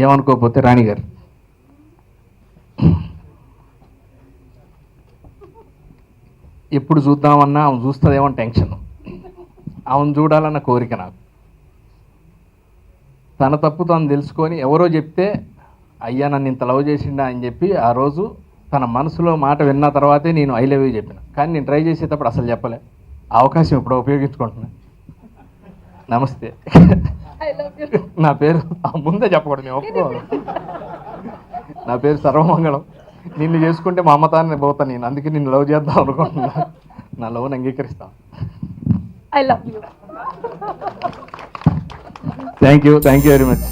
ఏమనుకోకపోతే రాణి గారు, ఎప్పుడు చూద్దామన్నా ఆమె చూస్తుందేమో టెన్షన్, ఆమెను చూడాలన్న కోరిక నాకు. తన తప్పు తను తెలుసుకొని ఎవరో చెప్తే అయ్యా నన్ను ఇంత లవ్ చేసిండా అని చెప్పి ఆ రోజు తన మనసులో మాట విన్న తర్వాతే నేను ఐ లవ్ యూ చెప్పిన. కానీ నేను ట్రై చేసేటప్పుడు అసలు చెప్పలే. ఆ అవకాశం ఇప్పుడు ఉపయోగించుకుంటున్నా. నమస్తే. నా పేరు ముందే చెప్పకూడదు, నేను ఒప్పుకోవాలి. నా పేరు సర్వమంగళం. నిన్ను చేసుకుంటే మా అమ్మతాన్ని పోతాను నేను, అందుకే నిన్ను లవ్ చేద్దాం అనుకుంటున్నా. నా లవ్ని అంగీకరిస్తాను. I love you. Thank you very much.